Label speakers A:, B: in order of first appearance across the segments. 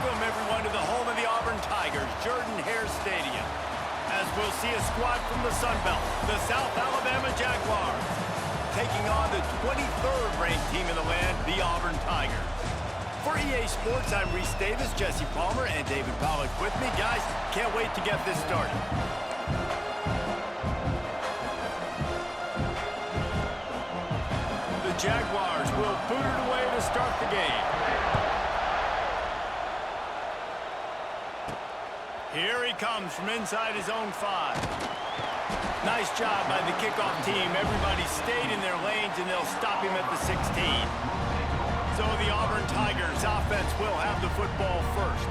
A: Welcome, everyone, to the home of the Auburn Tigers, Jordan-Hare Stadium. As we'll see a squad from the Sun Belt, the South Alabama Jaguars, taking on the 23rd ranked team in the land, the Auburn Tigers. For EA Sports, I'm Reese Davis, Jesse Palmer, and David Pollack with me. Guys, can't wait to get this started. The Jaguars will boot it away to start the game. Here he comes from inside his own 5. Nice job by the kickoff team. Everybody stayed in their lanes, and they'll stop him at the 16. So the Auburn Tigers offense will have the football first.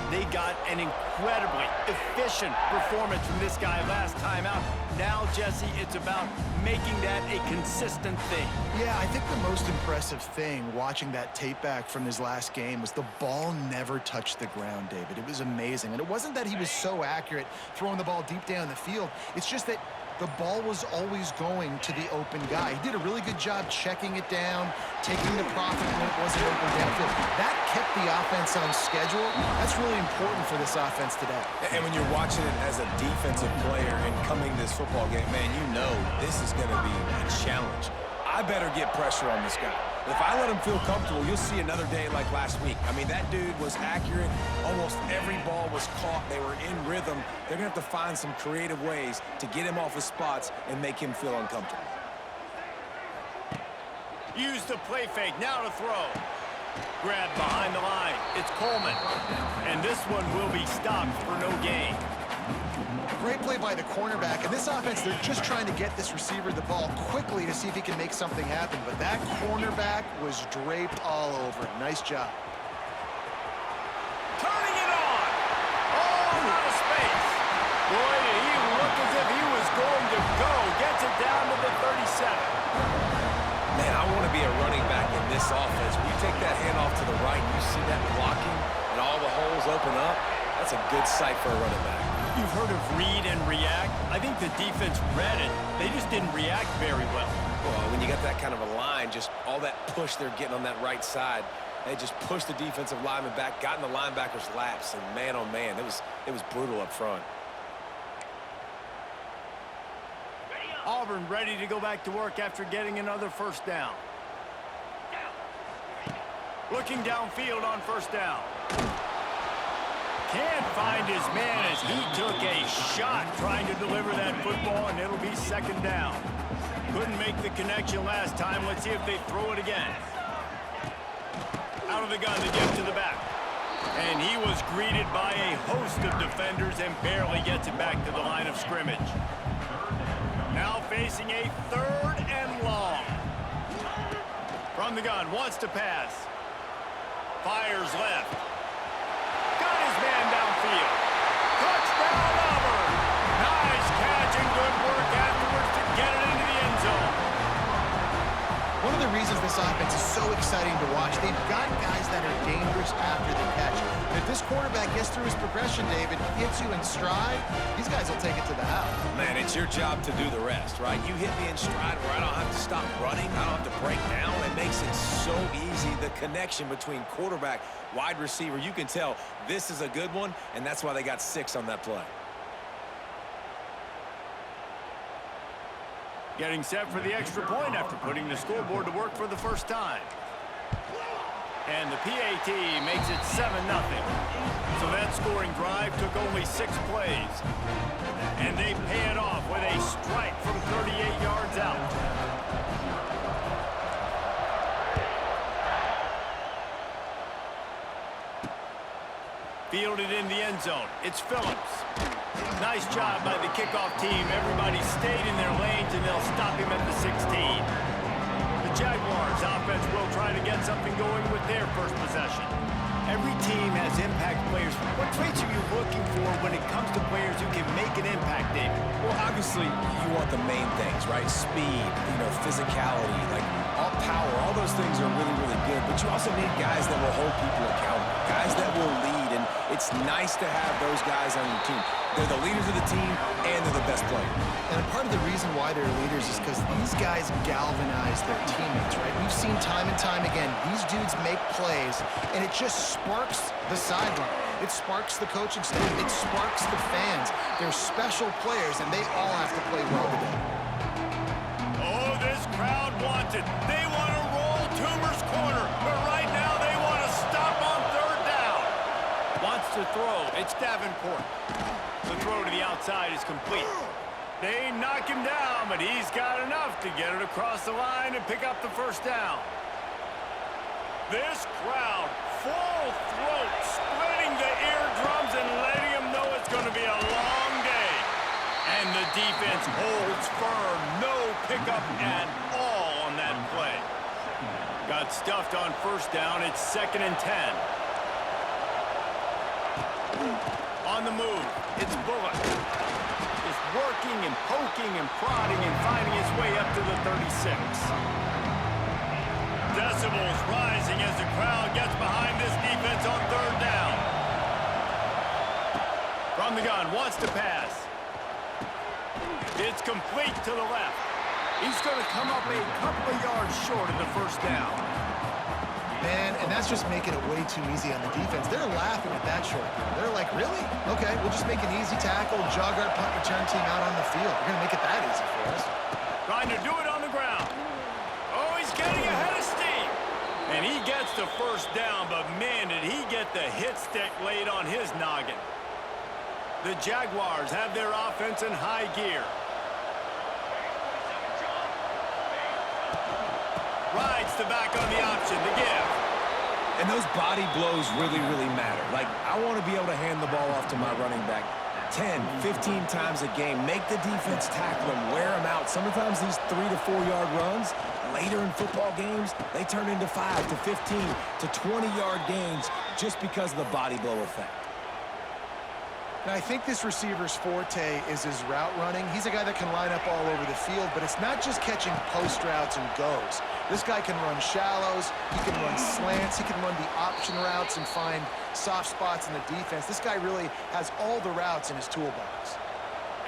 A: They got an incredibly efficient performance from this guy last time out. Now, Jesse, it's about making that a consistent thing.
B: Yeah, I think the most impressive thing watching that tape back from his last game was the ball never touched the ground, David. It was amazing. And it wasn't that he was so accurate throwing the ball deep down the field. It's just that the ball was always going to the open guy. He did a really good job checking it down, taking the profit when it wasn't open downfield. That kept the offense on schedule. That's really important for this offense today.
C: And when you're watching it as a defensive player and coming to this football game, man, you know this is going to be a challenge. I better get pressure on this guy. If I let him feel comfortable, you'll see another day like last week. I mean, that dude was accurate. Almost every ball was caught. They were in rhythm. They're going to have to find some creative ways to get him off his spots and make him feel uncomfortable.
A: Use the play fake. Now to throw. Grab behind the line. It's Coleman. And this one will be stopped for no gain.
B: Great play by the cornerback. In this offense, they're just trying to get this receiver the ball quickly to see if he can make something happen. But that cornerback was draped all over it. Nice job.
A: Turning it on. Oh, out of space. Boy, did he look as if he was going to go. Gets it down to the 37.
C: Man, I want to be a running back in this offense. When you take that handoff to the right, you see that blocking and all the holes open up. That's a good sight for a running back.
A: You've heard of read and react. I think the defense read it. They just didn't react very well.
C: Well, when you got that kind of a line, just all that push they're getting on that right side, they just pushed the defensive lineman back, got in the linebacker's laps, and man, oh man, it was brutal up front.
A: Auburn ready to go back to work after getting another first down. Looking downfield on first down. Can't find his man as he took a shot trying to deliver that football, and it'll be second down. Couldn't make the connection last time. Let's see if they throw it again. Out of the gun to get to the back. And he was greeted by a host of defenders and barely gets it back to the line of scrimmage. Now facing a 3rd and long. From the gun, wants to pass. Fires left. Got his man downfield. Touchdown, Auburn. Nice catch and good work afterwards to get it into the end zone.
B: One of the reasons this offense is so exciting to watch, they've got guys that are dangerous after the catch. If this quarterback gets through his progression, David, hits you in stride, these guys will take it to the house.
C: Man, it's your job to do the rest, right? You hit me in stride where I don't have to stop running. I don't have to break down. It makes it so easy. The connection between quarterback, wide receiver, you can tell this is a good one, and that's why they got 6 on that play.
A: Getting set for the extra point after putting the scoreboard to work for the first time. And the PAT makes it 7-0. So that scoring drive took only 6 plays. And they pay it off with a strike from 38 yards out. Fielded in the end zone. It's Phillips. Nice job by the kickoff team. Everybody stayed in their lanes, and they'll stop him at the 16. The Jaguars offense will try to get something going with their first possession. Every team has impact players. What traits are you looking for when it comes to players who can make an impact, David?
C: Well, obviously, you want the main things, right? Speed, physicality, like all power. All those things are really, really good. But you also need guys that will hold people accountable, guys that will lead. And it's nice to have those guys on your team. They're the leaders of the team, and they're the best player.
B: And part of the reason why they're leaders is because these guys galvanize their teammates, right? We've seen time and time again, these dudes make plays, and it just sparks the sideline. It sparks the coaching staff. It sparks the fans. They're special players, and they all have to play well today.
A: Oh, this crowd wants it. They want to roll Toomer's corner, but right now they want to stop on third down. Wants to throw. It's Davenport. The throw to the outside is complete. They knock him down, but he's got enough to get it across the line and pick up the first down. This crowd, full throat, splitting the eardrums and letting them know it's going to be a long day. And the defense holds firm. No pickup at all on that play. Got stuffed on first down. It's 2nd and 10. On the move, it's Bullock. Just working and poking and prodding and finding his way up to the 36. Decibels rising as the crowd gets behind this defense on third down. From the gun, wants to pass. It's complete to the left. He's going to come up a couple of yards short of the first down.
B: Man, and that's just making it way too easy on the defense. They're laughing at that short. They're like, really? Okay, we'll just make an easy tackle, jog our punt return team out on the field. We're going to make it that easy for us.
A: Trying to do it on the ground. Oh, he's getting ahead of steam. And he gets the first down, but man, did he get the hit stick laid on his noggin. The Jaguars have their offense in high gear. Rides the back on the option to give.
C: And those body blows really, really matter. Like, I want to be able to hand the ball off to my running back 10, 15 times a game. Make the defense tackle him, wear him out. Sometimes these 3 to 4 yard runs, later in football games, they turn into 5 to 15 to 20 yard gains just because of the body blow effect.
B: Now, I think this receiver's forte is his route running. He's a guy that can line up all over the field, but it's not just catching post routes and goes. This guy can run shallows, he can run slants, he can run the option routes and find soft spots in the defense. This guy really has all the routes in his toolbox.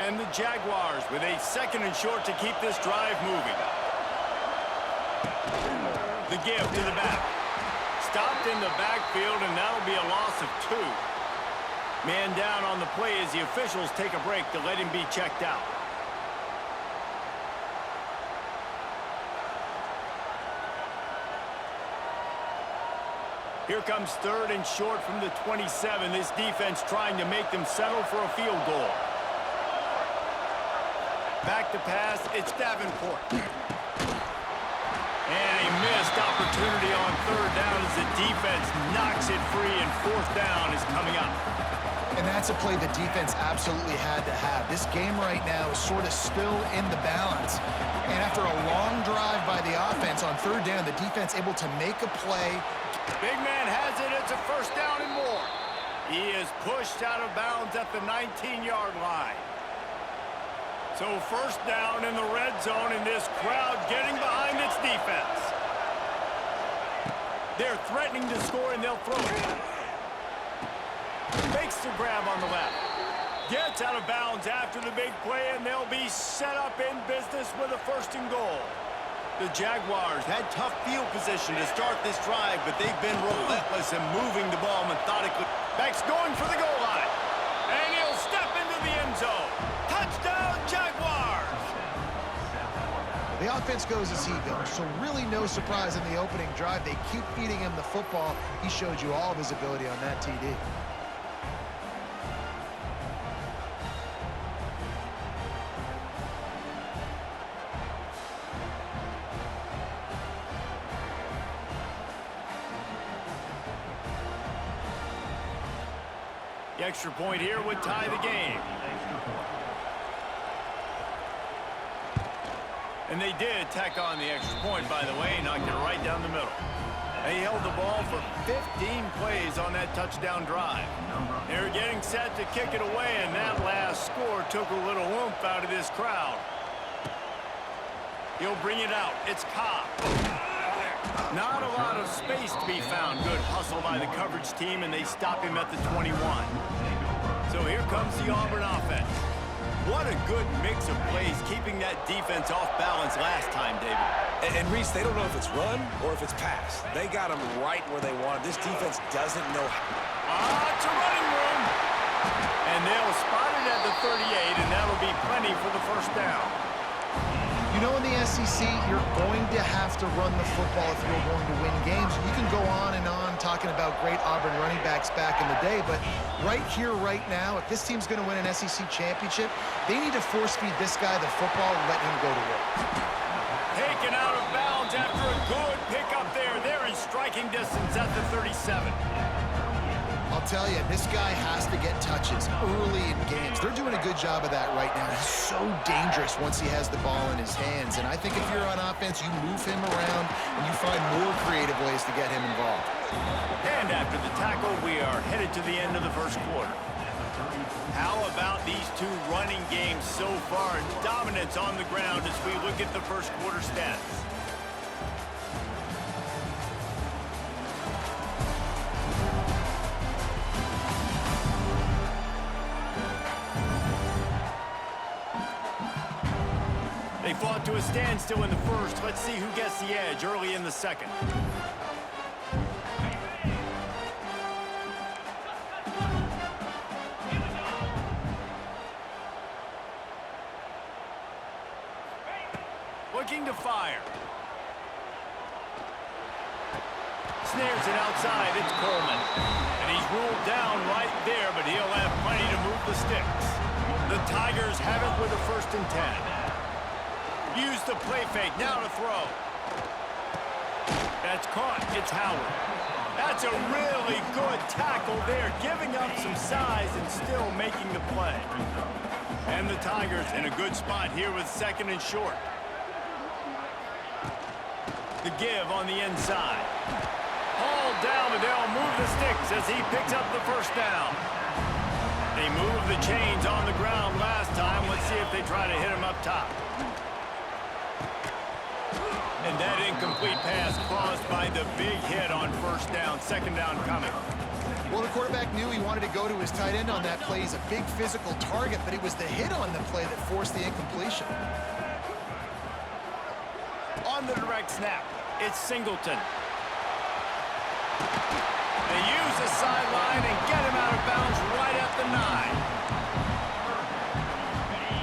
A: And the Jaguars with a 2nd and short to keep this drive moving. The give to the back. Stopped in the backfield, and that'll be a loss of 2. Man down on the play as the officials take a break to let him be checked out. Here comes 3rd and short from the 27. This defense trying to make them settle for a field goal. Back to pass, it's Davenport. And a missed opportunity on 3rd down as the defense knocks it free, and 4th down is coming up.
B: And that's a play the defense absolutely had to have. This game right now is sort of still in the balance. And after a long drive by the offense on 3rd down, the defense able to make a play.
A: Big man has it. It's a 1st down and more. He is pushed out of bounds at the 19-yard line. So 1st down in the red zone, and this crowd getting behind its defense. They're threatening to score, and they'll throw it. Makes the grab on the left. Gets out of bounds after the big play, and they'll be set up in business with a 1st and goal. The Jaguars had tough field position to start this drive, but they've been relentless in moving the ball methodically. Beck's going for the goal line, and he'll step into the end zone. Touchdown, Jaguars!
B: The offense goes as he goes, so really no surprise in the opening drive. They keep feeding him the football. He showed you all of his ability on that TD.
A: The extra point here would tie the game. And they did tack on the extra point, by the way, knocked it right down the middle. They held the ball for 15 plays on that touchdown drive. They were getting set to kick it away, and that last score took a little oomph out of this crowd. He'll bring it out. It's Cobb. Not a lot of space to be found. Good hustle by the coverage team, and they stop him at the 21. So here comes the Auburn offense. What a good mix of plays, keeping that defense off balance last time, David.
C: And Reese, they don't know if it's run or if it's pass. They got them right where they want. This defense doesn't know how.
A: It's a running room. And they'll spot it at the 38, and that'll be plenty for the first down.
B: You know, in the SEC, you're going to have to run the football if you're going to win games. You can go on and on talking about great Auburn running backs back in the day, but right here, right now, if this team's going to win an SEC championship, they need to force-feed this guy the football and let him go to work.
A: Taken out of bounds after a good pickup there. They're in striking distance at the 37.
B: I'll tell you, this guy has to get touches early in games. They're doing a good job of that right now. He's so dangerous once he has the ball in his hands. And I think if you're on offense, you move him around and you find more creative ways to get him involved.
A: And after the tackle, we are headed to the end of the first quarter. How about these two running games so far? Dominance on the ground as we look at the first quarter stats. They fought to a standstill in the first. Let's see who gets the edge early in the second. Looking to fire. Snares it outside. It's Coleman. And he's ruled down right there, but he'll have plenty to move the sticks. The Tigers have it with a 1st and 10. Use the play fake, now to throw. That's caught, it's Howard. That's a really good tackle there, giving up some size and still making the play. And the Tigers in a good spot here with 2nd and short. The give on the inside. Hauled down, and they'll move the sticks as he picks up the 1st down. They moved the chains on the ground last time. Let's see if they try to hit him up top. And that incomplete pass caused by the big hit on 1st down. 2nd down coming.
B: Well, the quarterback knew he wanted to go to his tight end on that play. He's a big physical target, but it was the hit on the play that forced the incompletion.
A: On the direct snap, it's Singleton. They use the sideline and get him out of bounds right at the 9.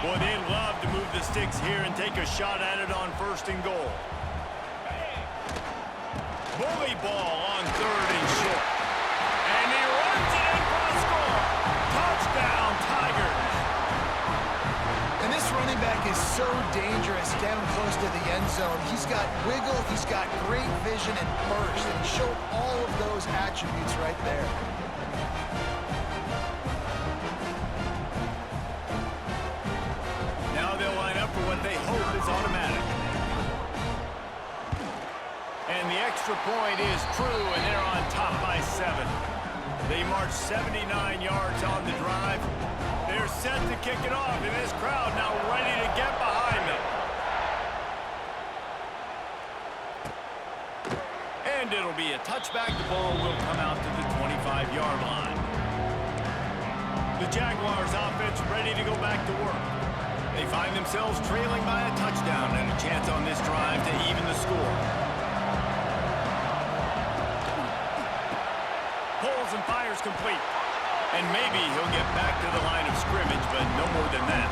A: Boy, they love to move the sticks here and take a shot at it on 1st and goal. Bully ball on 3rd and short. And he runs it in for a score. Touchdown, Tigers.
B: And this running back is so dangerous down close to the end zone. He's got wiggle, he's got great vision and burst, and he showed all of those attributes right there.
A: Now they'll line up for what they hope is automatic. And the extra point is true, and they're on top by 7. They march 79 yards on the drive. They're set to kick it off, and this crowd now ready to get behind them. And it'll be a touchback. The ball will come out to the 25-yard line. The Jaguars offense ready to go back to work. They find themselves trailing by a touchdown and a chance on this drive to even the score. Pulls and fires complete. And maybe he'll get back to the line of scrimmage, but no more than that.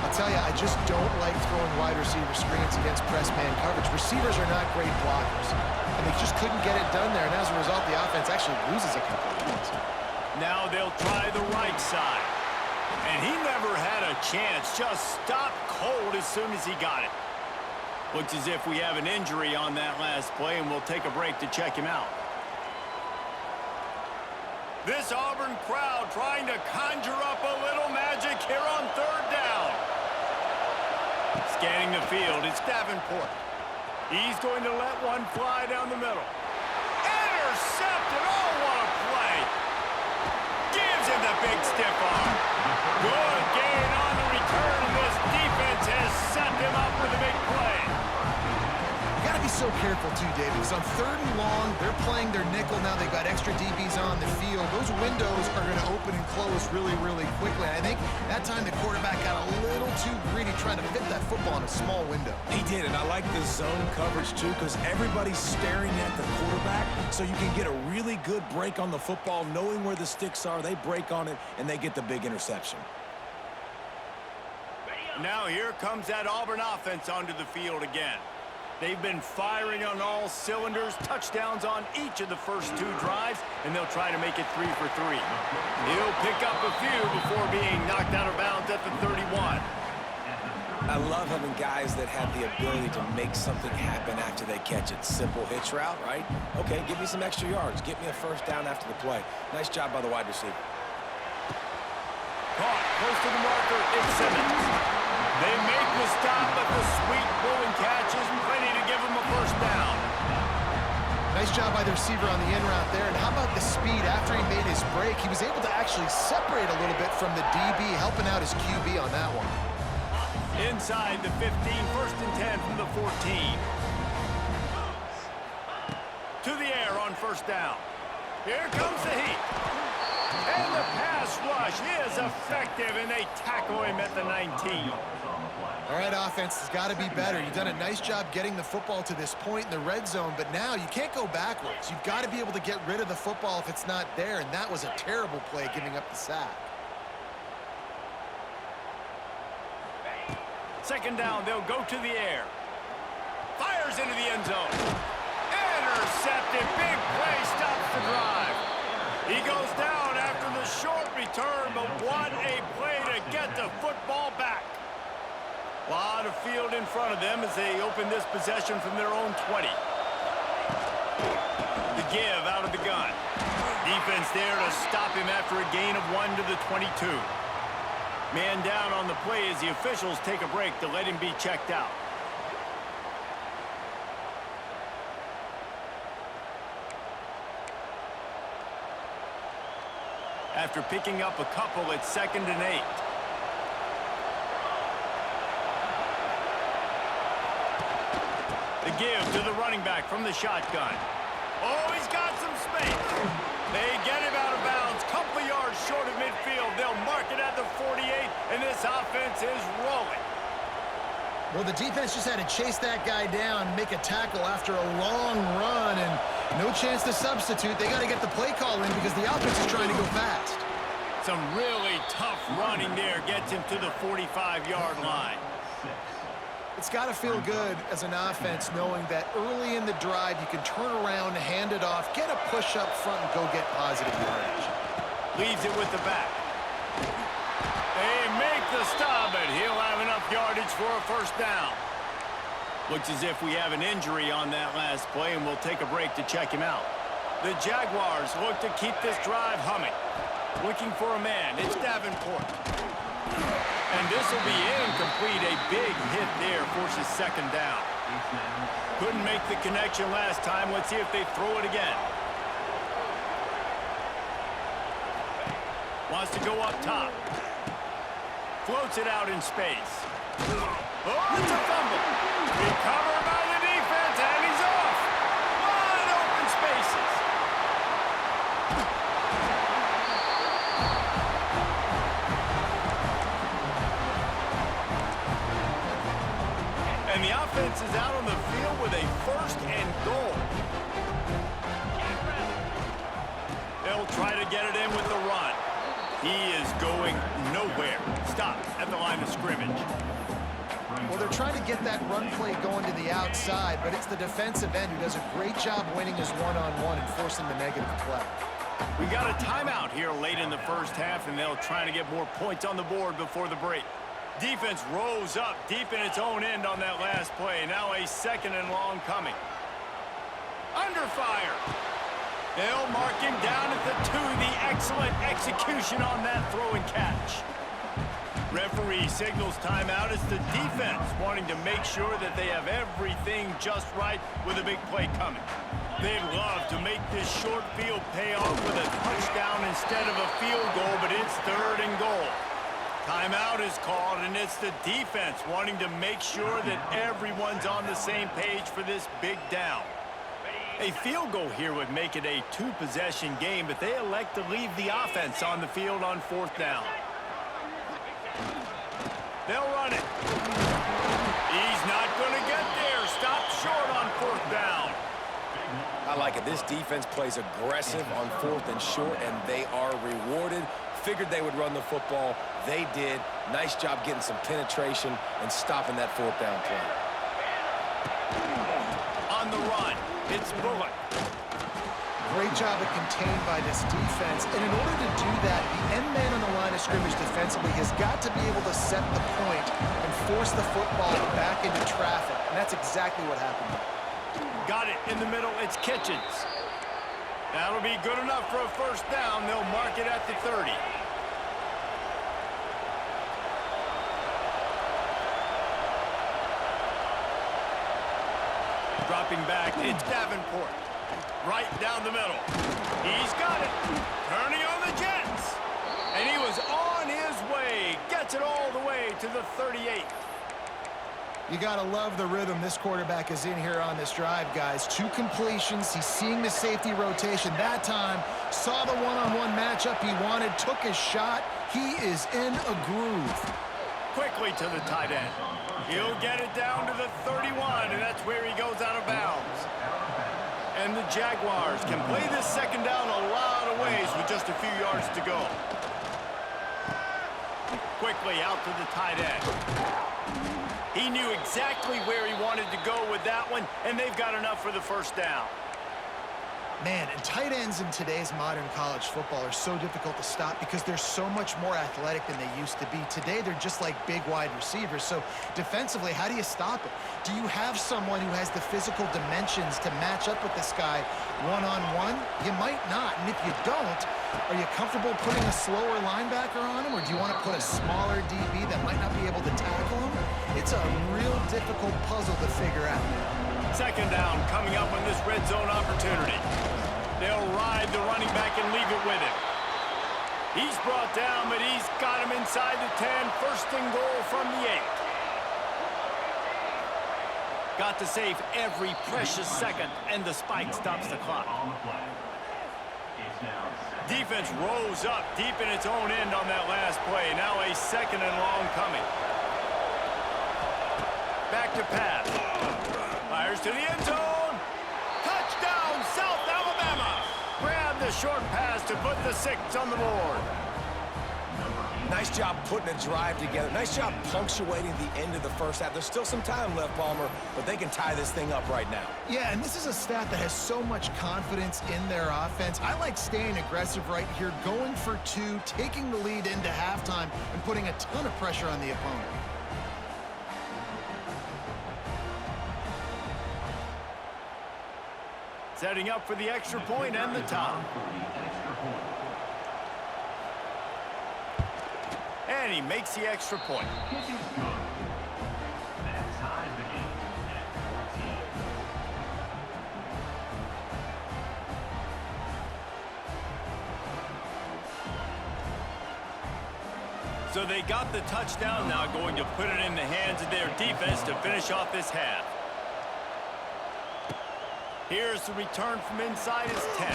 B: I'll tell you, I just don't like throwing wide receiver screens against press man coverage. Receivers are not great blockers, and they just couldn't get it done there, and as a result, the offense actually loses a couple of points.
A: Now they'll try the right side. And he never had a chance, just stopped cold as soon as he got it. Looks as if we have an injury on that last play, and we'll take a break to check him out. This Auburn crowd trying to conjure up a little magic here on 3rd down. Scanning the field, it's Davenport. He's going to let one fly down the middle. Intercepted! Oh, what a play! Gives him the big stiff arm. Good gain on the return, and this defense has set them up with a big play.
B: You got to be so careful too, Dave, because on 3rd and long, they're playing their nickel. Now they've got extra DBs on the field. Those windows are going to open and close really, really quickly. And I think that time the quarterback got a little too greedy trying to fit that football in a small window.
C: He did, and I like the zone coverage too, because everybody's staring at the quarterback, so you can get a really good break on the football, knowing where the sticks are. They break on it, and they get the big interception.
A: Now here comes that Auburn offense onto the field again. They've been firing on all cylinders, touchdowns on each of the first 2 drives, and they'll try to make it 3 for 3. He'll pick up a few before being knocked out of bounds at the 31.
C: I love having guys that have the ability to make something happen after they catch it. Simple hitch route, right? Okay, give me some extra yards. Get me a first down after the play. Nice job by the wide receiver.
A: Caught close to the marker, it's Simmons. They make the stop, but the sweet pulling catch is plenty to give them a first down.
B: Nice job by the receiver on the in route there. And how about the speed after he made his break? He was able to actually separate a little bit from the DB, helping out his QB on that one.
A: Inside the 15, 1st and 10 from the 14. To the air on first down. Here comes the heat. And the pass rush is effective, and they tackle him at the 19.
B: All right, offense has got to be better. You've done a nice job getting the football to this point in the red zone, but now you can't go backwards. You've got to be able to get rid of the football if it's not there, and that was a terrible play giving up the sack.
A: 2nd down, they'll go to the air. Fires into the end zone. Intercepted. Big play stops the drive. He goes down after the short return, but what a play to get the football back. A lot of field in front of them as they open this possession from their own 20. The give out of the gun. Defense there to stop him after a gain of 1 to the 22. Man down on the play as the officials take a break to let him be checked out. After picking up a couple, it's 2nd and 8. The give to the running back from the shotgun. Oh, he's got some space. They get him out of bounds, couple of yards short of midfield. They'll mark it at the 48, and this offense is rolling.
B: Well, the defense just had to chase that guy down, make a tackle after a long run, and no chance to substitute. They got to get the play call in because the offense is trying to go fast.
A: Some really tough running there gets him to the 45-yard line.
B: It's got to feel good as an offense knowing that early in the drive you can turn around, hand it off, get a push up front, and go get positive yardage.
A: Leaves it with the back. They make the stop, but he'll have enough yardage for a first down. Looks as if we have an injury on that last play, and we'll take a break to check him out. The Jaguars look to keep this drive humming. Looking for a man. It's Davenport. And this will be incomplete. A big hit there forces 2nd down. Couldn't make the connection last time. Let's see if they throw it again. Wants to go up top. Floats it out in space. Oh, it's a fumble. Recovered by the defense, and he's off. Wide open spaces. And the offense is out on the field with a 1st and goal. They'll try to get it in with the run. He is going nowhere. Stop at the line of scrimmage.
B: Well, they're trying to get that run play going to the outside, but it's the defensive end who does a great job winning his one-on-one and forcing the negative play.
A: We got a timeout here late in the first half, and they'll try to get more points on the board before the break. Defense rose up deep in its own end on that last play. Now a 2nd and long coming. Under fire. They'll mark him down at the 2. The excellent execution on that throw and catch. Referee signals timeout. It's the defense wanting to make sure that they have everything just right with a big play coming. They'd love to make this short field pay off with a touchdown instead of a field goal, but it's 3rd and goal. Timeout is called, and it's the defense wanting to make sure that everyone's on the same page for this big down. A field goal here would make it a two-possession game, but they elect to leave the offense on the field on 4th down. They'll run it. He's not going to get there. Stop short on 4th down.
C: I like it. This defense plays aggressive on 4th and short, and they are rewarded. Figured they would run the football. They did. Nice job getting some penetration and stopping that 4th down play.
A: On the run, it's Bullock.
B: Great job of contained by this defense. And in order to do that, the end man on the line of scrimmage defensively has got to be able to set the point and force the football back into traffic. And that's exactly what happened.
A: Got it in the middle. It's Kitchens. That'll be good enough for a 1st down. They'll mark it at the 30. Dropping back, it's Davenport. Right down the middle. He's got it. Turning on the Jets. And he was on his way. Gets it all the way to the 38.
B: You got to love the rhythm this quarterback is in here on this drive, guys. 2 completions. He's seeing the safety rotation. That time, saw the one-on-one matchup he wanted, took his shot. He is in a groove.
A: Quickly to the tight end. He'll get it down to the 31, and that's where he goes out of bounds. And the Jaguars can play this 2nd down a lot of ways with just a few yards to go. Quickly out to the tight end. He knew exactly where he wanted to go with that one, and they've got enough for the 1st down.
B: Man, and tight ends in today's modern college football are so difficult to stop because they're so much more athletic than they used to be. Today, they're just like big wide receivers. So defensively, how do you stop it? Do you have someone who has the physical dimensions to match up with this guy one-on-one? You might not. And if you don't, are you comfortable putting a slower linebacker on him, or do you want to put a smaller DB that might not be able to tackle him? It's a real difficult puzzle to figure out.
A: 2nd down coming up on this red zone opportunity. They'll ride the running back and leave it with him. He's brought down, but he's got him inside the 10. 1st and goal from the 8. Got to save every precious second, and the spike stops the clock. Defense rose up deep in its own end on that last play. Now a 2nd and long coming. Back to pass. Fires to the end zone. Touchdown, South Alabama. Grab the short pass to put the 6 on the board.
C: Nice job putting a drive together. Nice job punctuating the end of the 1st half. There's still some time left, Palmer, but they can tie this thing up right now.
B: Yeah, and this is a staff that has so much confidence in their offense. I like staying aggressive right here, going for 2, taking the lead into halftime, and putting a ton of pressure on the opponent.
A: Setting up for the extra point and the top. And he makes the extra point. So they got the touchdown, now going to put it in the hands of their defense to finish off this half. Here's the return from inside his 10.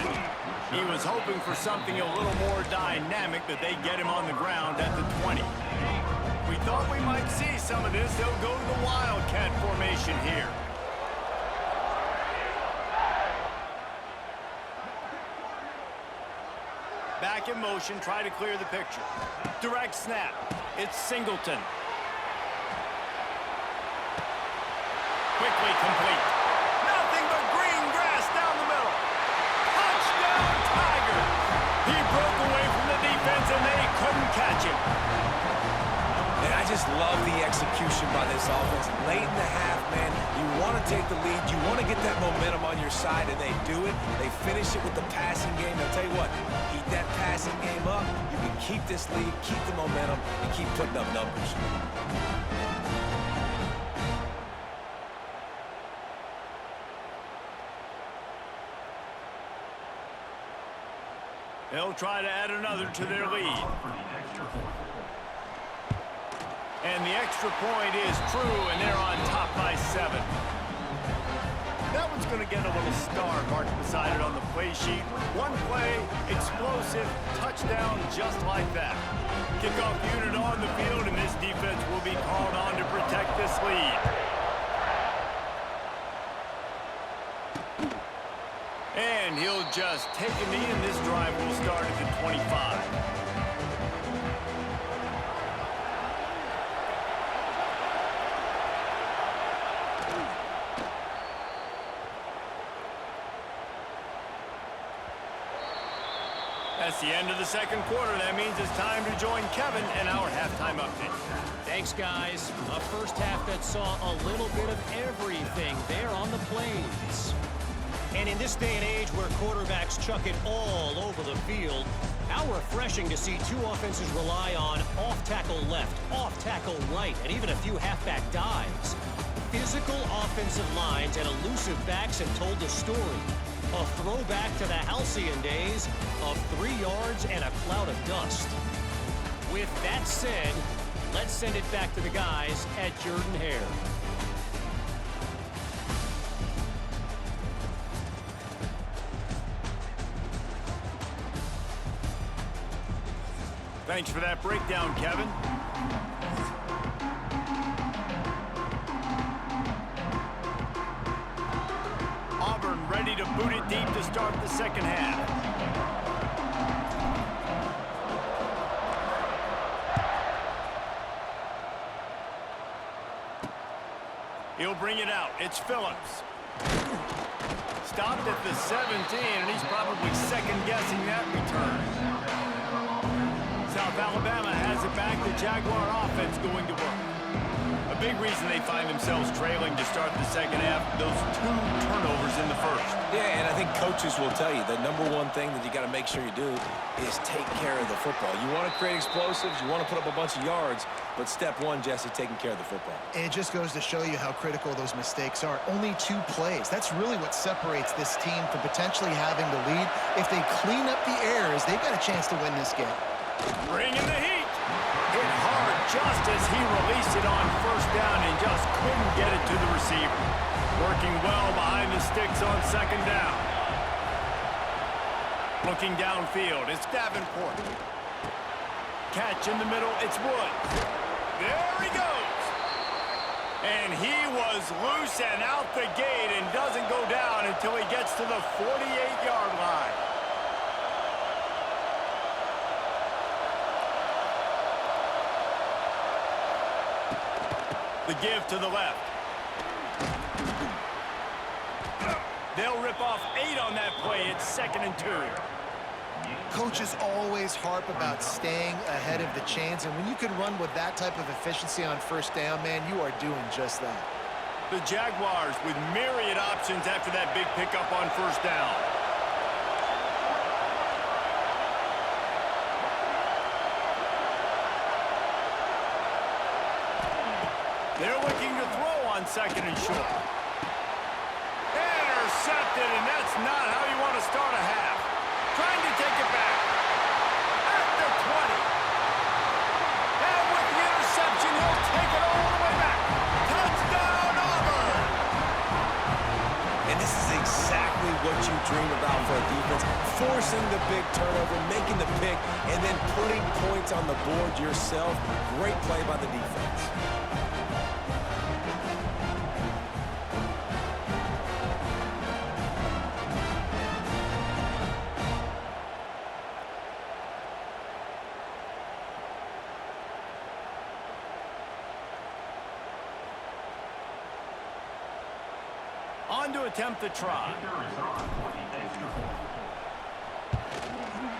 A: He was hoping for something a little more dynamic, but they get him on the ground at the 20. We thought we might see some of this. They'll go to the Wildcat formation here. Back in motion, try to clear the picture. Direct snap. It's Singleton. Quickly complete. Nothing but green grass down the middle. Touchdown, Tigers. He broke away from the defense, and they couldn't catch him.
C: And I just love the execution by this offense. Late in the half, man, you want to take the lead. You want to get that momentum on your side, and they do it. They finish it with the passing game. I'll tell you what, keep that passing game up. You can keep this lead, keep the momentum, and keep putting up numbers.
A: They'll try to add another to their lead. And the extra point is true, and they're on top by 7. That one's going to get a little star marked beside it on the play sheet. One play, explosive, touchdown just like that. Kickoff unit on the field, and this defense will be called on to protect this lead. And he'll just take a knee, and this drive will start at the 25. That's the end of the second quarter. That means it's time to join Kevin and our halftime update.
D: Thanks, guys. A first half that saw a little bit of everything there on the plains. And in this day and age where quarterbacks chuck it all over the field, how refreshing to see two offenses rely on off-tackle left, off-tackle right, and even a few halfback dives. Physical offensive lines and elusive backs have told the story. A throwback to the halcyon days of 3 yards and a cloud of dust. With that said, let's send it back to the guys at Jordan-Hare.
A: Thanks for that breakdown, Kevin. Auburn ready to boot it deep to start the second half. He'll bring it out. It's Phillips. Stopped at the 17, and he's probably second-guessing that return. South Alabama has it back. The Jaguar offense going to work. A big reason they find themselves trailing to start the second half, those 2 turnovers in the first.
C: Yeah, and I think coaches will tell you the number one thing that you got to make sure you do is take care of the football. You want to create explosives, you want to put up a bunch of yards, but step one, Jesse, taking care of the football.
B: It just goes to show you how critical those mistakes are. Only 2 plays. That's really what separates this team from potentially having the lead. If they clean up the errors, they've got a chance to win this game.
A: Bringing the heat. Hit hard just as he released it on first down and just couldn't get it to the receiver. Working well behind the sticks on second down. Looking downfield, it's Davenport. Catch in the middle, it's Woods. There he goes. And he was loose and out the gate and doesn't go down until he gets to the 48-yard line. The give to the left. They'll rip off 8 on that play. It's 2nd and 2.
B: Coaches always harp about staying ahead of the chains, and when you can run with that type of efficiency on first down, man, you are doing just that.
A: The Jaguars with myriad options after that big pickup on first down. They're looking to throw on 2nd and short. Intercepted, and that's not how you want to start a half. Trying to take it back. At the 20. And with the interception, he'll take it all the way back. Touchdown, Auburn!
C: And this is exactly what you dream about for a defense. Forcing the big turnover, making the pick, and then putting points on the board yourself. Great play by the defense.
A: On to attempt the try.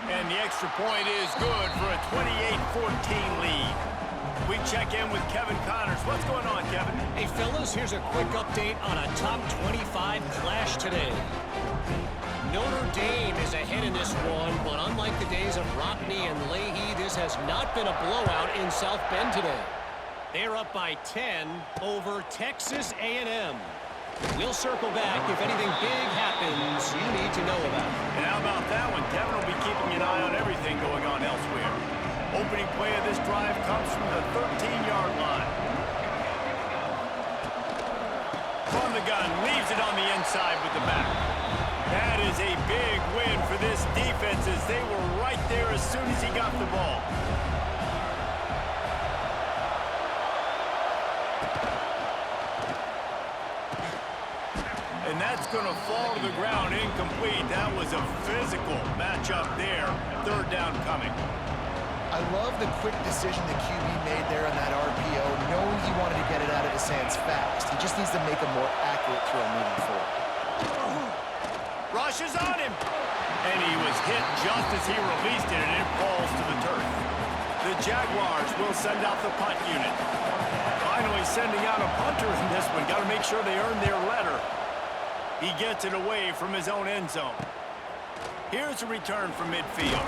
A: And the extra point is good for a 28-14 lead. We check in with Kevin Connors. What's going on, Kevin?
D: Hey, fellas, here's a quick update on a top 25 clash today. Notre Dame is ahead in this one, but unlike the days of Rockney and Leahy, this has not been a blowout in South Bend today. They're up by 10 over Texas A&M. We'll circle back if anything big happens you need to know about.
A: And how about that one? Kevin will be keeping an eye on everything going on elsewhere. Opening play of this drive comes from the 13-yard line. From the gun, leaves it on the inside with the back. That is a big win for this defense as they were right there as soon as he got the ball. And that's going to fall to the ground incomplete. That was a physical matchup there. Third down coming.
B: I love the quick decision the QB made there on that RPO, knowing he wanted to get it out of his hands fast. He just needs to make a more accurate throw moving forward.
A: Rushes on him. And he was hit just as he released it, and it falls to the turf. The Jaguars will send out the punt unit. Finally sending out a punter in this one. Got to make sure they earn their letter. He gets it away from his own end zone. Here's a return from midfield.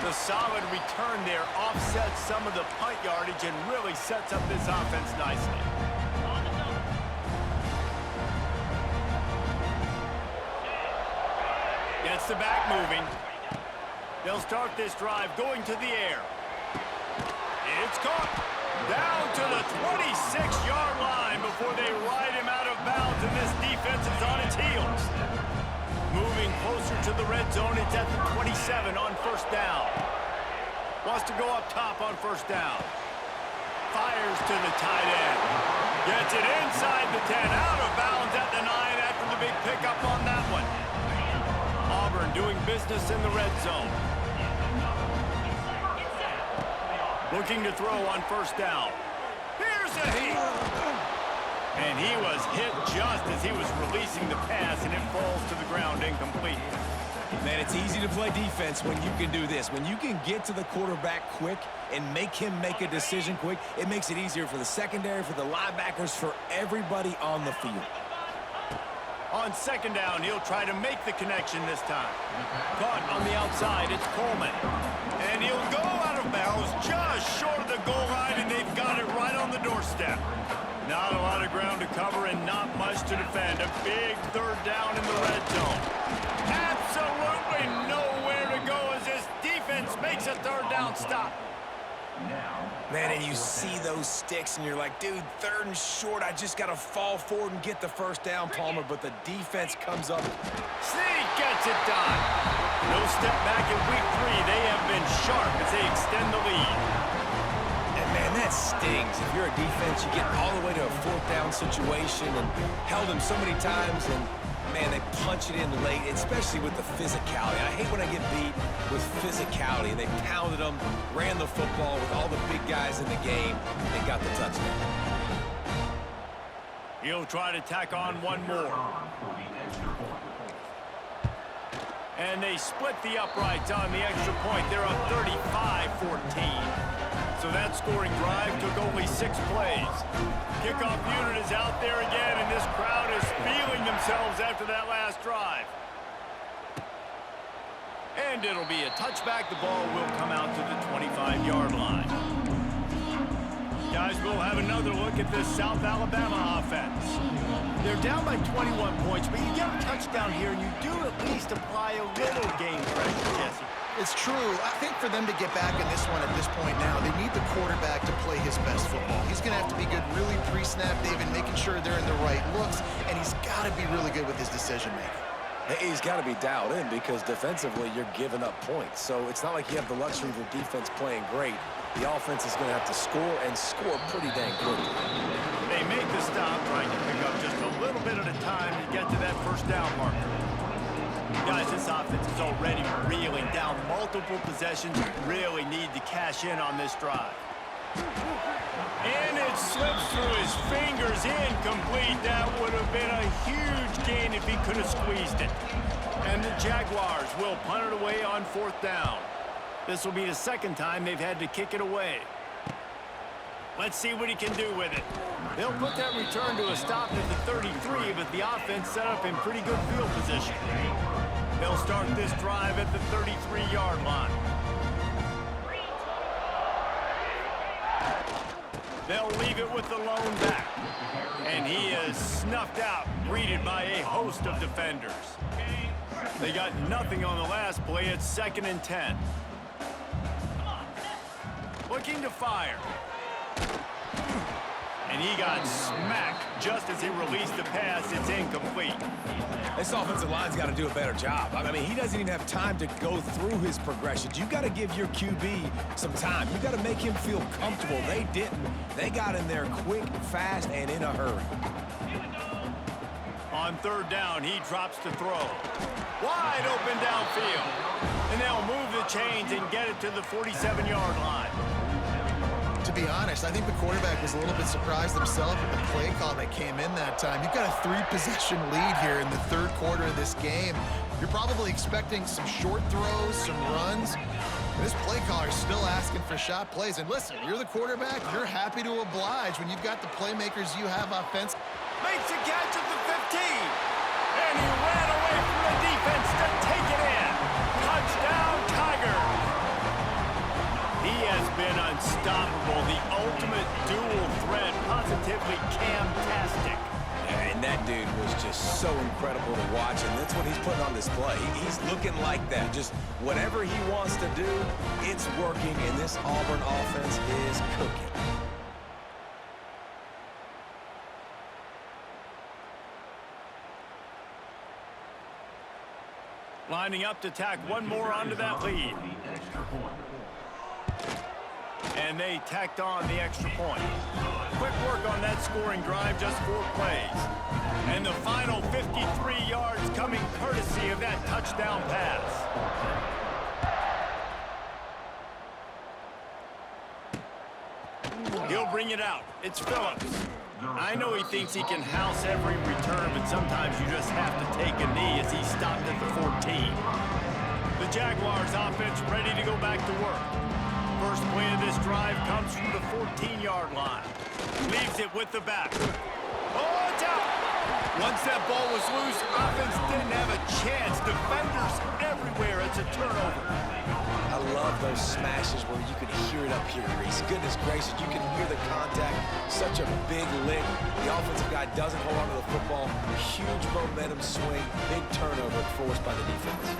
A: The solid return there offsets some of the punt yardage and really sets up this offense nicely. Gets the back moving. They'll start this drive going to the air. It's caught. Down to the 26-yard line before they ride him out of bounds, and this defense is on its heels. Moving closer to the red zone, it's at the 27 on first down. Wants to go up top on first down. Fires to the tight end. Gets it inside the 10, out of bounds at the 9 after the big pickup on that one. Auburn doing business in the red zone. Looking to throw on first down. Here's a hit. And he was hit just as he was releasing the pass, and it falls to the ground incomplete.
C: Man, it's easy to play defense when you can do this. When you can get to the quarterback quick and make him make a decision quick, it makes it easier for the secondary, for the linebackers, for everybody on the field.
A: On second down, he'll try to make the connection this time. Caught on the outside, it's Coleman. And he'll go out of bounds just short of the goal line, and they've got it right on the doorstep. Not a lot of ground to cover and not much to defend. A big third down in the red zone. Absolutely nowhere to go as this defense makes a third down stop.
C: Man, and you see those sticks, and you're like, dude, third and short, I just got to fall forward and get the first down, Palmer, but the defense comes up.
A: Sneak gets it done. No step back in week 3. They have been sharp as they extend the lead.
C: And, man, that stings. If you're a defense, you get all the way to a fourth down situation and held them so many times, and man, they punch it in late, especially with the physicality. I hate when I get beat with physicality. They pounded them, ran the football with all the big guys in the game, and got the touchdown.
A: He'll try to tack on one more. And they split the uprights on the extra point. They're up 35-14. So that scoring drive took only 6 plays. Kickoff unit is out there again, and this crowd is feeling themselves after that last drive. And it'll be a touchback. The ball will come out to the 25-yard line. Guys, we'll have another look at this South Alabama offense. They're down by 21 points, but you get a touchdown here, and you do at least apply a little game pressure, Jesse.
B: It's true. I think for them to get back in this one at this point now, they need the quarterback to play his best football. He's going to have to be good really pre-snap, David, making sure they're in the right looks, and he's got to be really good with his decision-making.
C: Hey, he's got to be dialed in because defensively you're giving up points. So it's not like you have the luxury of your defense playing great. The offense is going to have to score and score pretty dang quickly.
A: They make the stop, trying to pick up just a little bit at a time to get to that first down marker. Guys, this offense is already reeling down multiple possessions. Really need to cash in on this drive. And it slips through his fingers, incomplete. That would have been a huge gain if he could have squeezed it. And the Jaguars will punt it away on fourth down. This will be the second time they've had to kick it away. Let's see what he can do with it. They'll put that return to a stop at the 33, but the offense set up in pretty good field position. They'll start this drive at the 33-yard line. They'll leave it with the lone back. And he is snuffed out, greeted by a host of defenders. They got nothing on the last play. It's 2nd and 10. Looking to fire. And he got smacked just as he released the pass. It's incomplete.
C: This offensive line's got to do a better job. I mean, he doesn't even have time to go through his progressions. You got to give your QB some time. You got to make him feel comfortable. They didn't. They got in there quick, fast, and in a hurry.
A: On third down, he drops to throw. Wide open downfield. And they'll move the chains and get it to the 47-yard line.
B: To be honest, I think the quarterback was a little bit surprised himself at the play call that came in that time. You've got a 3-possession lead here in the third quarter of this game. You're probably expecting some short throws, some runs. This play caller is still asking for shot plays. And listen, you're the quarterback. You're happy to oblige when you've got the playmakers you have offense.
A: Makes a catch at the 15. And he ran away from the defense to take it in. Touchdown, Tigers. He has been unstoppable, the ultimate dual threat, positively Cam-tastic.
C: And that dude was just so incredible to watch, and that's what he's putting on display. He's looking like that. Just whatever he wants to do, it's working, and this Auburn offense is cooking.
A: Lining up to tack one more onto that lead. And they tacked on the extra point. Quick work on that scoring drive, just 4 plays. And the final 53 yards coming courtesy of that touchdown pass. He'll bring it out. It's Phillips. I know he thinks he can house every return, but sometimes you just have to take a knee as he stopped at the 14. The Jaguars offense ready to go back to work. First play of this drive comes from the 14-yard line. Leaves it with the back. Oh, it's out! Once that ball was loose, offense didn't have a chance. Defenders everywhere. It's a turnover.
C: I love those smashes where you can hear it up here, Reese. Goodness gracious, you can hear the contact. Such a big lick. The offensive guy doesn't hold on to the football. Huge momentum swing. Big turnover forced by the defense.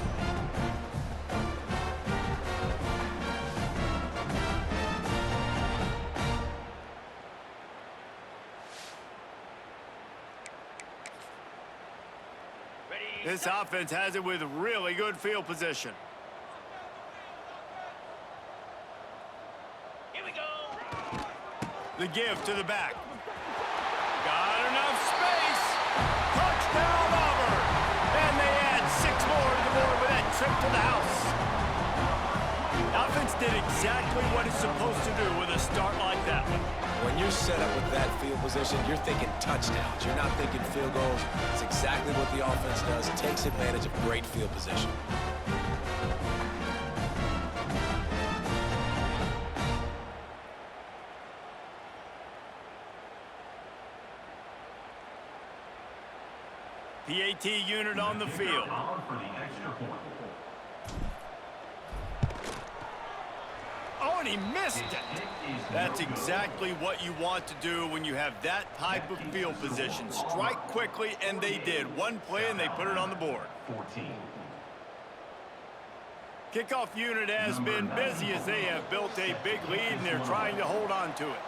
A: This offense has it with really good field position.
D: Here we go.
A: The give to the back. Got enough space. Touchdown, Auburn. And they add 6 more to the board with that trip to the house. Offense did exactly what it's supposed to do with a start like that one.
C: When you're set up with that field position, you're thinking touchdowns. You're not thinking field goals. It's exactly what the offense does. It takes advantage of great field position.
A: PAT unit on the field. Oh, and he missed it. That's exactly what you want to do when you have that type of field position. Strike quickly, and they did. One play, and they put it on the board.
E: 14.
A: Kickoff unit has been busy as they have built a big lead, and they're trying to hold on to it.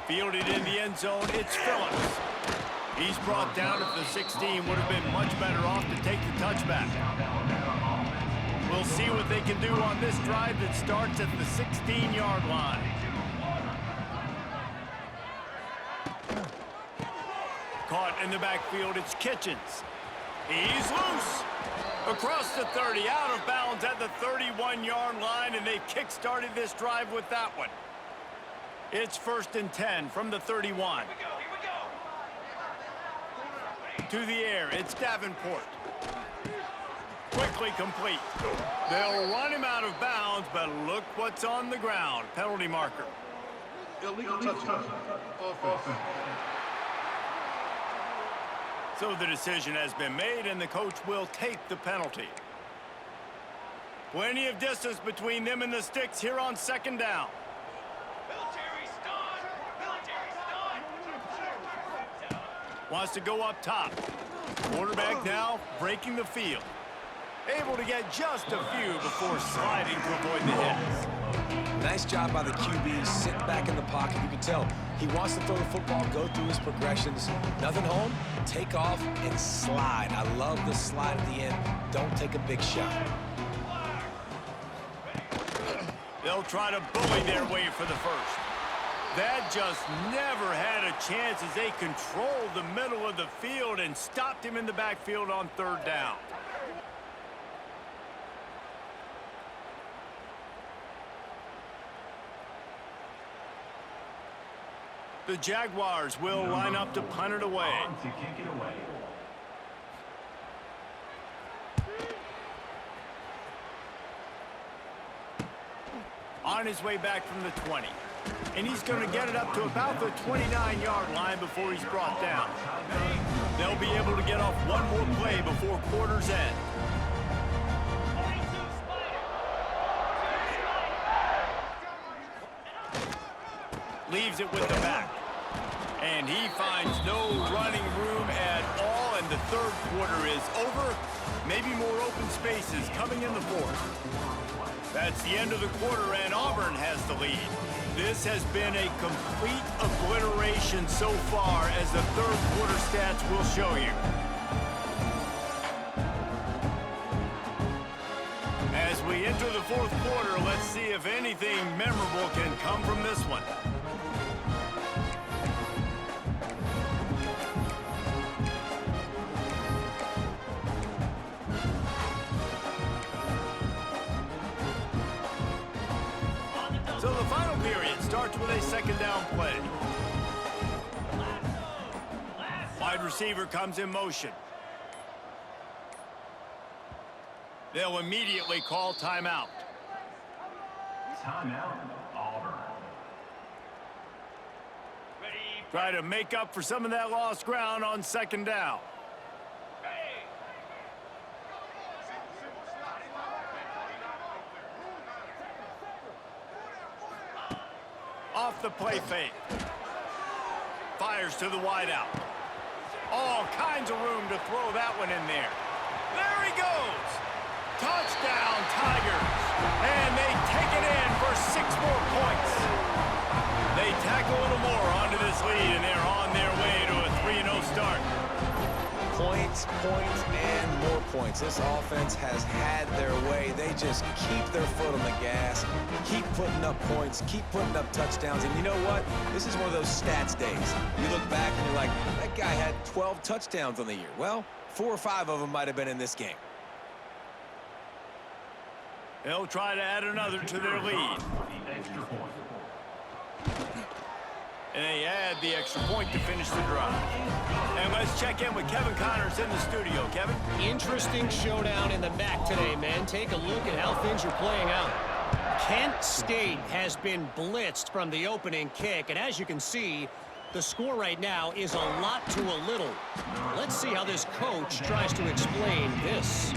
A: Fielded in the end zone, it's Phillips. He's brought down at the 16, would have been much better off to take the touchback. We'll see what they can do on this drive that starts at the 16-yard line. Caught in the backfield, it's Kitchens. He's loose. Across the 30, out of bounds at the 31-yard line, and they've kick-started this drive with that one. It's 1st and 10 from the 31. To the air, it's Davenport. Quickly complete. They'll run him out of bounds, but look what's on the ground. Penalty marker.
E: Illegal touchdown. Offense.
A: So the decision has been made, and the coach will take the penalty. Plenty of distance between them and the sticks here on 2nd down. Wants to go up top. Quarterback now breaking the field. Able to get just a few before sliding to avoid the hits.
C: Nice job by the QB, sitting back in the pocket. You can tell he wants to throw the football, go through his progressions. Nothing home, take off, and slide. I love the slide at the end. Don't take a big shot.
A: They'll try to bully their way for the first. That just never had a chance as they controlled the middle of the field and stopped him in the backfield on third down. The Jaguars will line up to punt it away. On his way back from the 20. And he's going to get it up to about the 29-yard line before he's brought down. They'll be able to get off one more play before quarter's end. Leaves it with the back. And he finds no running room at all, and the third quarter is over. Maybe more open spaces coming in the fourth. That's the end of the quarter, and Auburn has the lead. This has been a complete obliteration so far, as the third quarter stats will show you. As we enter the fourth quarter, let's see if anything memorable can come from this one. So the final period starts with a second down play. Wide receiver comes in motion. They'll immediately call timeout.
F: Timeout, Auburn.
A: Try to make up for some of that lost ground on second down. Off the play fake. Fires to the wideout. All kinds of room to throw that one in there. There he goes. Touchdown, Tigers. And they take it in for 6 more points. They tack a little more onto this lead, and they're on their way to a 3-0 start.
C: Points, and more points. This offense has had their way. They just keep their foot on the gas, keep putting up points, keep putting up touchdowns. And you know what? This is one of those stats days. You look back and you're like, that guy had 12 touchdowns on the year. Well, 4 or 5 of them might have been in this game.
A: They'll try to add another to their lead. And they add the extra point to finish the drive. And let's check in with Kevin Connors in the studio. Kevin?
D: Interesting showdown in the MAC today, man. Take a look at how things are playing out. Kent State has been blitzed from the opening kick, and as you can see, the score right now is a lot to a little. Let's see how this coach tries to explain this.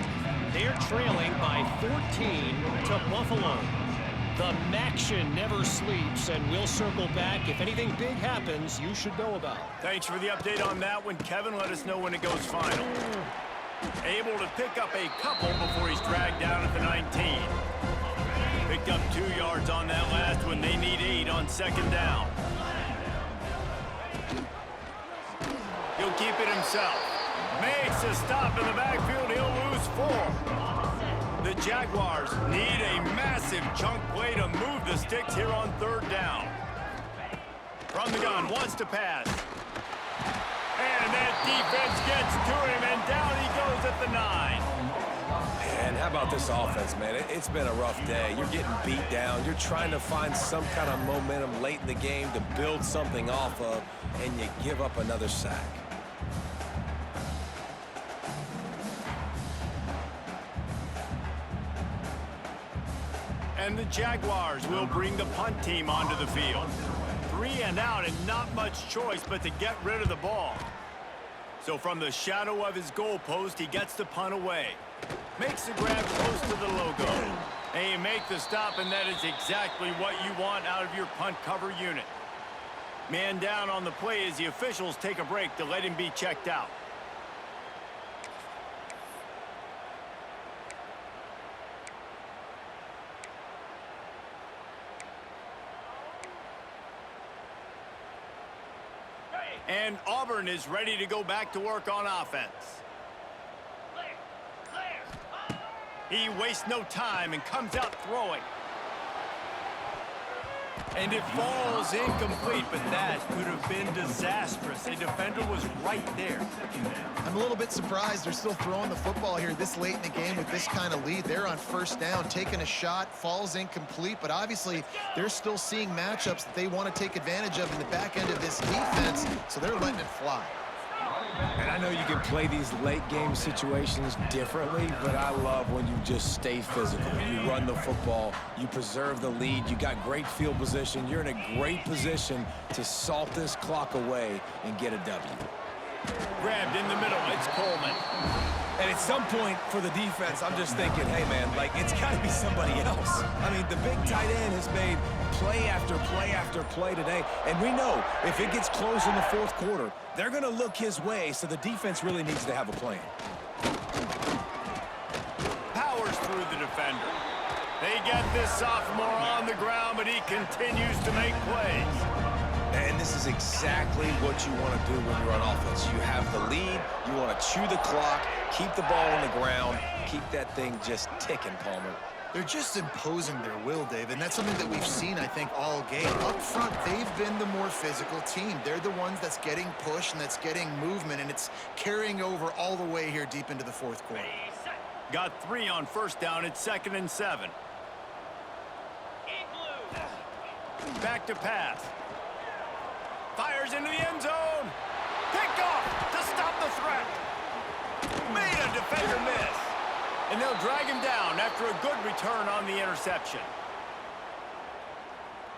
D: They're trailing by 14 to Buffalo. The Maction never sleeps, and we'll circle back. If anything big happens, you should know about it.
A: Thanks for the update on that one, Kevin. Let us know when it goes final. Able to pick up a couple before he's dragged down at the 19. Picked up 2 yards on that last one. They need 8 on second down. He'll keep it himself. Makes a stop in the backfield. He'll lose 4. The Jaguars need a massive chunk play to move the sticks here on third down. From the gun, wants to pass. And that defense gets to him, and down he goes at the 9.
C: And how about this offense, man? It's been a rough day. You're getting beat down. You're trying to find some kind of momentum late in the game to build something off of, and you give up another sack.
A: And the Jaguars will bring the punt team onto the field. 3 and out, and not much choice but to get rid of the ball. So from the shadow of his goalpost, he gets the punt away. Makes the grab close to the logo. And you make the stop, and that is exactly what you want out of your punt cover unit. Man down on the play as the officials take a break to let him be checked out. And Auburn is ready to go back to work on offense. He wastes no time and comes out throwing. And it falls incomplete, but that could have been disastrous. A defender was right there.
B: I'm a little bit surprised they're still throwing the football here this late in the game with this kind of lead. They're on first down, taking a shot, falls incomplete, but obviously they're still seeing matchups that they want to take advantage of in the back end of this defense, so they're letting it fly.
C: And I know you can play these late game situations differently, but I love when you just stay physical. You run the football, you preserve the lead, you got great field position, you're in a great position to salt this clock away and get a W.
A: Grabbed in the middle, it's Coleman.
C: And at some point for the defense, I'm just thinking, hey man, like it's got to be somebody else. I mean, the big tight end has made play after play after play today, and we know if it gets close in the fourth quarter, they're going to look his way, so the defense really needs to have a plan.
A: Powers through the defender. They get this sophomore on the ground, but he continues to make plays.
C: And this is exactly what you want to do when you're on offense. You have the lead, you want to chew the clock, keep the ball on the ground, keep that thing just ticking, Palmer.
B: They're just imposing their will, Dave, and that's something that we've seen, I think, all game. Up front, they've been the more physical team. They're the ones that's getting pushed and that's getting movement, and it's carrying over all the way here deep into the fourth quarter.
A: Got 3 on first down. It's 2nd and 7. Back to pass. Fires into the end zone. Picked off to stop the threat. Made a defender miss. And they'll drag him down after a good return on the interception.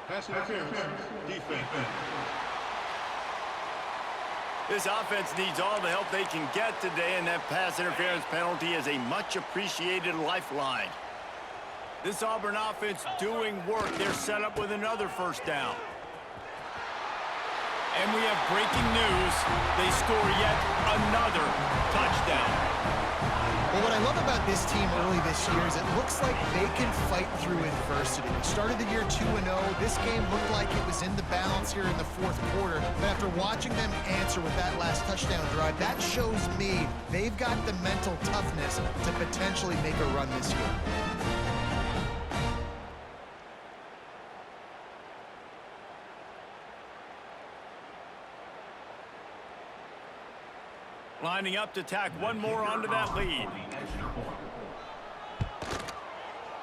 E: Pass interference. Defense.
A: This offense needs all the help they can get today, and that pass interference penalty is a much-appreciated lifeline. This Auburn offense doing work. They're set up with another first down. And we have breaking news. They score yet another touchdown.
B: Well, what I love about this team early this year is it looks like they can fight through adversity. They started the year 2-0. This game looked like it was in the balance here in the fourth quarter. But after watching them answer with that last touchdown drive, that shows me they've got the mental toughness to potentially make a run this year.
A: Lining up to tack one more onto that lead.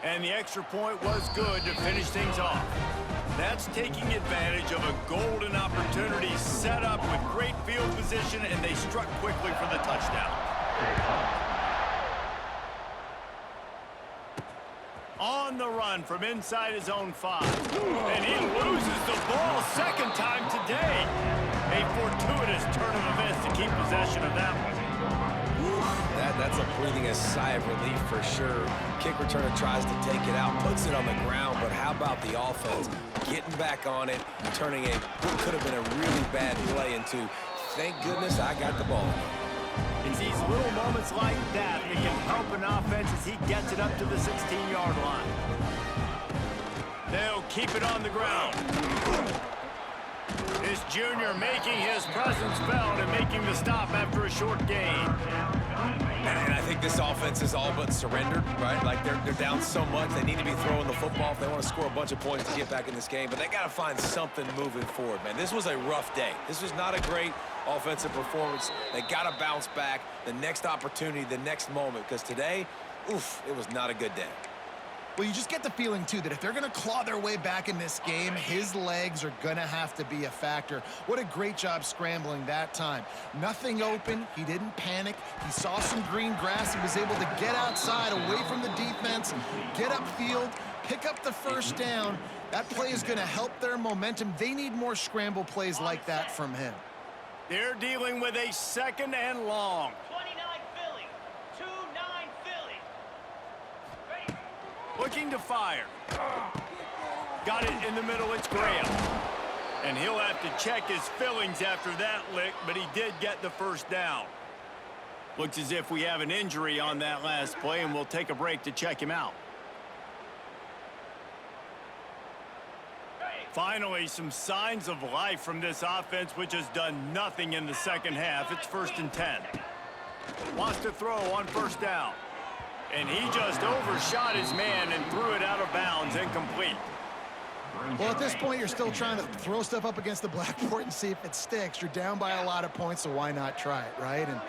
A: And the extra point was good to finish things off. That's taking advantage of a golden opportunity set up with great field position, and they struck quickly for the touchdown. On the run from inside his own 5. And he loses the ball second time today. A fortuitous turn of events to keep possession of that one.
C: That's a breathing a sigh of relief for sure. Kick returner tries to take it out, puts it on the ground, but how about the offense getting back on it, turning what could have been a really bad play into, thank goodness I got the ball.
A: It's these little moments like that that can help an offense as he gets it up to the 16-yard line. They'll keep it on the ground. This junior making his presence felt and making the stop after a short gain.
C: And I think this offense is all but surrendered, right? Like they're down so much, they need to be throwing the football if they want to score a bunch of points to get back in this game. But they got to find something moving forward, man. This was a rough day. This was not a great offensive performance. They got to bounce back the next opportunity, the next moment, because today, oof, it was not a good day.
B: Well, you just get the feeling, too, that if they're going to claw their way back in this game, his legs are going to have to be a factor. What a great job scrambling that time. Nothing open. He didn't panic. He saw some green grass and was able to get outside, away from the defense, get upfield, pick up the first down. That play is going to help their momentum. They need more scramble plays like that from him.
A: They're dealing with a 2nd and long.
F: 29 Philly. 2-9 Philly. Ready?
A: Looking to fire. Got it in the middle. It's Graham. And he'll have to check his fillings after that lick, but he did get the first down. Looks as if we have an injury on that last play, and we'll take a break to check him out. Finally, some signs of life from this offense, which has done nothing in the second half. It's 1st and 10. Wants to throw on 1st down. And he just overshot his man and threw it out of bounds, incomplete.
B: Well, at this point, you're still trying to throw stuff up against the blackboard and see if it sticks. You're down by a lot of points, so why not try it, right? And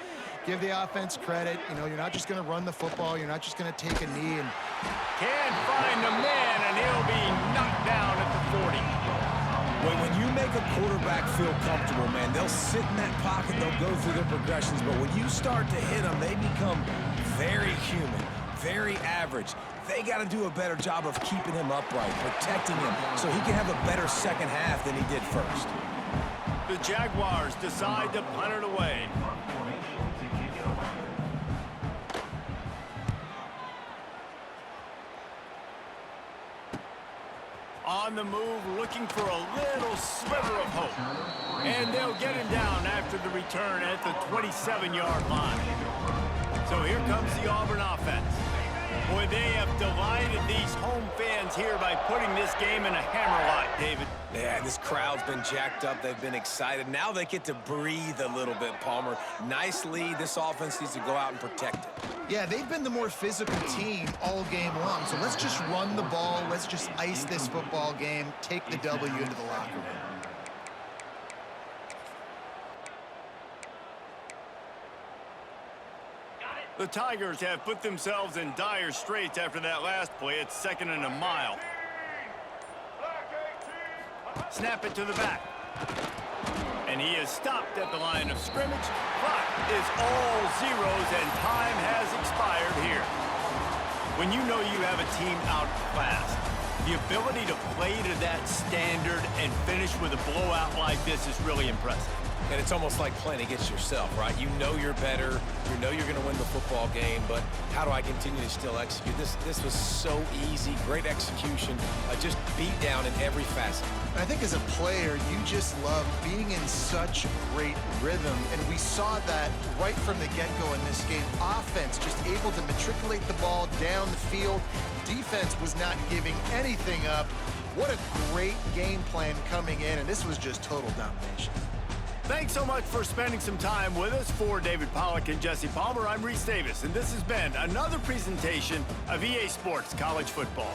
B: give the offense credit. You know, you're not just going to run the football. You're not just going to take a knee. And
A: Can't find the man, and he'll be knocked down at the 40.
C: When you make a quarterback feel comfortable, man, they'll sit in that pocket, they'll go through their progressions, but when you start to hit them, they become very human, very average. They got to do a better job of keeping him upright, protecting him, so he can have a better second half than he did first.
A: The Jaguars decide to punt it away. On the move, looking for a little sliver of hope. And they'll get him down after the return at the 27-yard line. So here comes the Auburn offense. Boy, they have delighted these home fans here by putting this game in a hammerlock, David.
C: Yeah, this crowd's been jacked up. They've been excited. Now they get to breathe a little bit, Palmer. Nice lead. This offense needs to go out and protect it.
B: yeah, they've been the more physical team all game long. So let's just run the ball. Let's just ice this football game, take the W into the locker room.
A: The Tigers have put themselves in dire straits after that last play. It's 2nd and a mile. Snap it to the back. And he is stopped at the line of scrimmage. Clock is all zeros and time has expired here. When you know you have a team outclassed, the ability to play to that standard and finish with a blowout like this is really impressive.
C: And it's almost like playing against yourself, right? You know you're better. You know you're going to win the football game, but how do I continue to still execute? This was so easy, great execution, just beat down in every facet.
B: I think as a player, you just love being in such great rhythm, and we saw that right from the get-go in this game. Offense just able to matriculate the ball down the field. Defense was not giving anything up. What a great game plan coming in, and this was just total domination.
A: Thanks so much for spending some time with us. For David Pollack and Jesse Palmer, I'm Reese Davis, and this has been another presentation of EA Sports College Football.